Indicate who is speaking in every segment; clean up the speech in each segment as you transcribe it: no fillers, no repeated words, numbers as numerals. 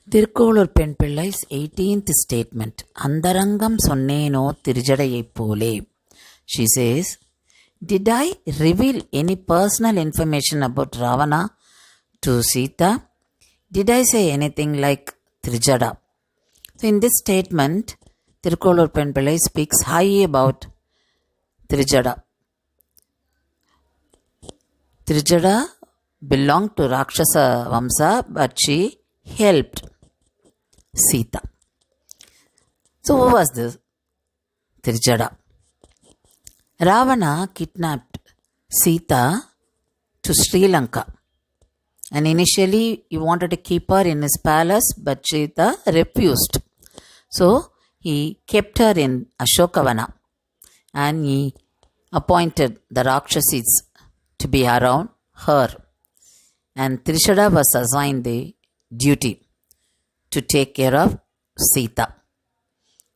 Speaker 1: Thirukolur penpillai's 18th statement. Andarangam sonneno Tirujadayai pole. She says, did I reveal any personal information about Ravana to Sita? Did I say anything like Tirujada? So in this statement, Thirukolur penpillai speaks high about Tirujada. Tirujada belonged to Rakshasa Vamsa, but she helped Sita. So who was this Tirujada? Ravana kidnapped Sita to Sri Lanka, and initially he wanted to keep her in his palace, but Sita refused. So he kept her in Ashokavana, and he appointed the Rakshasis to be around her, and Tirujada was assigned the duty to take care of Sita.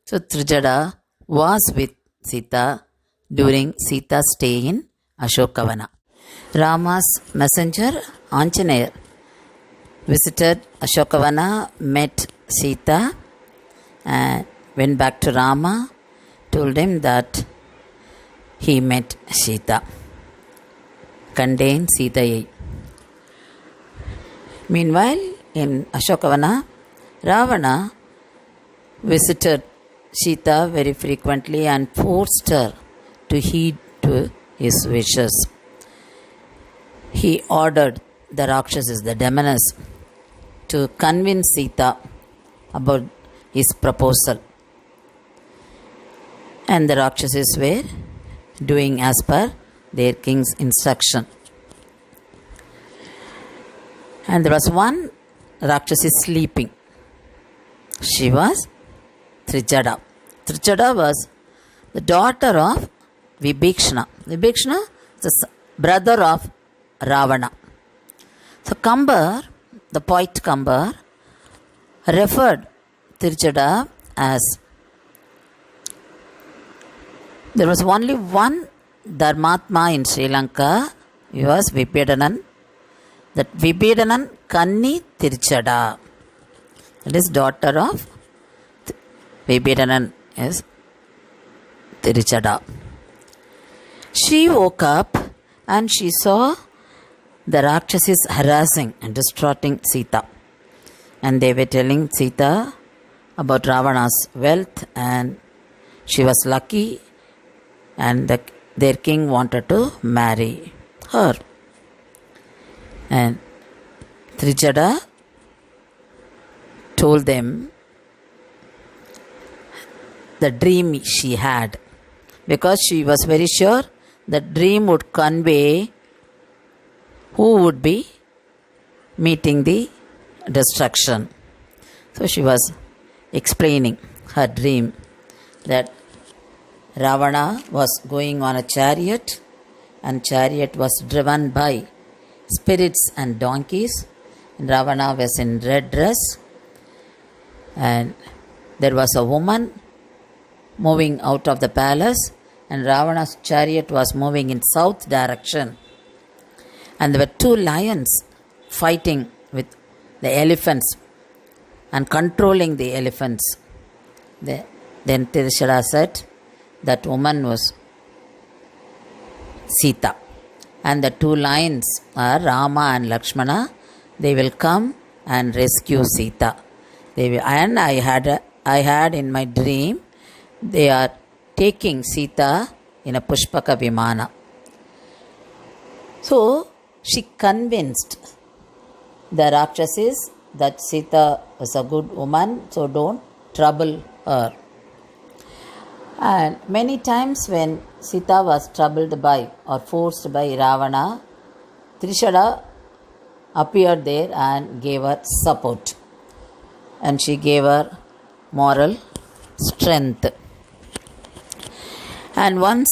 Speaker 1: So Tirujada was with Sita during Sita's stay in Ashokavana. Rama's messenger Anjaneya visited Ashokavana, met Sita, and went back to Rama, told him that he met Sita, contained Sitayai. Meanwhile, in Ashokavana, Ravana visited Sita very frequently and forced her to heed to his wishes. He ordered the Rakshasas, the demons, to convince Sita about his proposal. And the Rakshasas were doing as per their king's instruction. And there was one Rakshasi sleeping. She was Tirujada. Tirujada was the daughter of Vibhishana. Vibhishana is the brother of Ravana. So Kambar, the poet Kambar, referred Tirujada as, there was only one Dharmatma in Sri Lanka, he was Vibhishana. That Vibhishana Kanni Tirujada. That is daughter of Vibhishana is Tirujada. She woke up and she saw the Rakshasis harassing and distraughting Sita. And they were telling Sita about Ravana's wealth, and she was lucky, and their king wanted to marry her. And Tirujada told them the dream she had, because she was very sure the dream would convey who would be meeting the destruction. So she was explaining her dream that Ravana was going on a chariot, and chariot was driven by spirits and donkeys, and Ravana was in red dress, and there was a woman moving out of the palace, and Ravana's chariot was moving in south direction, and there were two lions fighting with the elephants and controlling the elephants. Then Tirujada said that woman was Sita, and the two lions are Rama and Lakshmana. They will come and rescue Sita. And I had in my dream, they are taking Sita in a Pushpaka Vimana. So she convinced the Rakshasis that Sita was a good woman, so don't trouble her. And many times when Sita was troubled by or forced by Ravana, Tirujada appeared there and gave her support. And she gave her moral strength. And once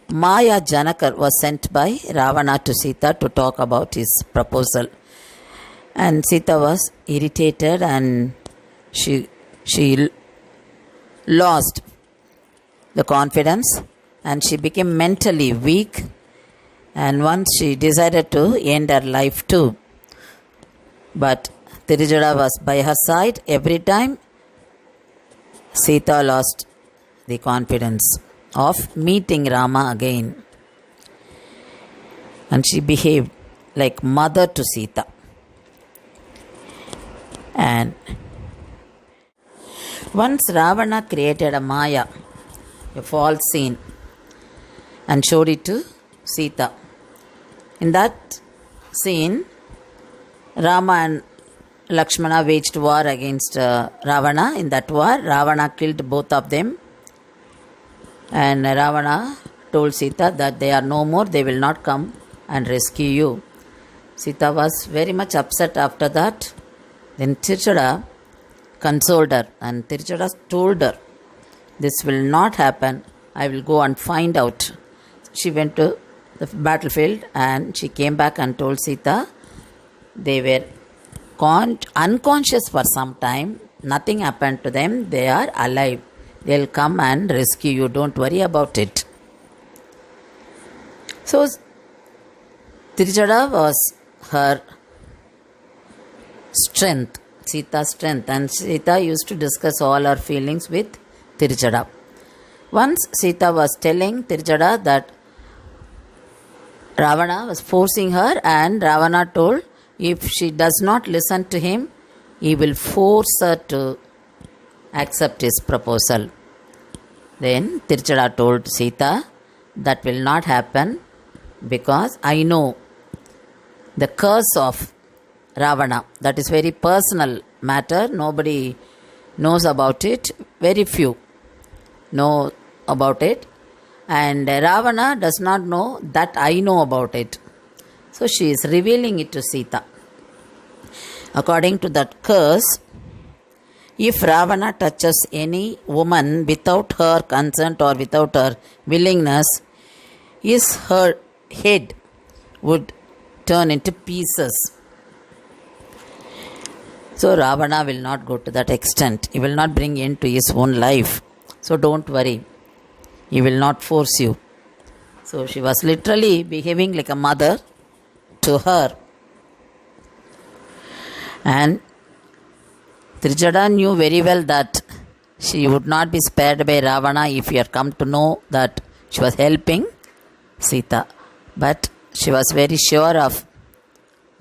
Speaker 1: Maya Janakar was sent by Ravana to Sita to talk about his proposal. And Sita was irritated, and she lost the confidence, and she became mentally weak, and once she decided to end her life too. But Tirijada was by her side every time. Sita lost the confidence of meeting Rama again. And she behaved like mother to Sita. And once Ravana created a Maya, a false scene, and showed it to Sita. In that scene, Rama and Lakshmana waged war against Ravana. In that war, Ravana killed both of them. And Ravana told Sita that they are no more, they will not come and rescue you. Sita was very much upset after that. Then Tirijada consoled her, and Tirijada told her, this will not happen, I will go and find out. She went to the battlefield and she came back and told Sita they were unconscious for some time, nothing happened to them, they are alive, they'll come and rescue you, don't worry about it. So Tirijada was her strength, Sita's strength, and Sita used to discuss all her feelings with Tirijada. Once Sita was telling Tirijada that Ravana was forcing her, and Ravana told if she does not listen to him, he will force her to accept his proposal. Then Tirijada told Sita, that will not happen because I know the curse of Ravana. That is very personal matter. Nobody knows about it. Very few know about it. And Ravana does not know that I know about it. So she is revealing it to Sita. According to that curse, if Ravana touches any woman without her consent or without her willingness, her head would turn into pieces. So Ravana will not go to that extent. He will not bring end to his own life. So don't worry. He will not force you. So she was literally behaving like a mother to her. And Tirijada knew very well that she would not be spared by Ravana if he had come to know that she was helping Sita. But she was very sure of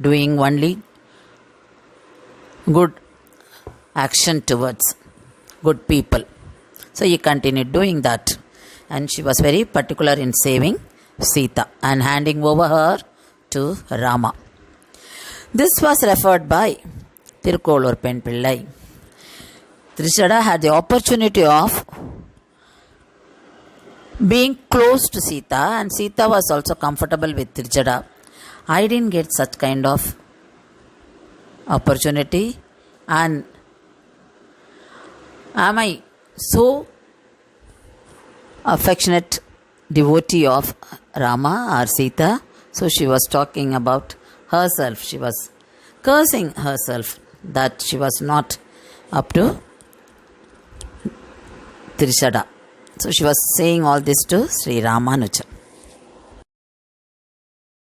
Speaker 1: doing only good action towards good people. So he continued doing that. And she was very particular in saving Sita and handing over her to Rama. This was referred by Thirukolur penpillai. Tirijada had the opportunity of being close to Sita, and Sita was also comfortable with Tirijada. I didn't get such kind of opportunity, and am I so affectionate devotee of Rama or Sita? So she was talking about herself. She was cursing herself that she was not up to Tirijada. So she was saying all this to Sri Ramanuja.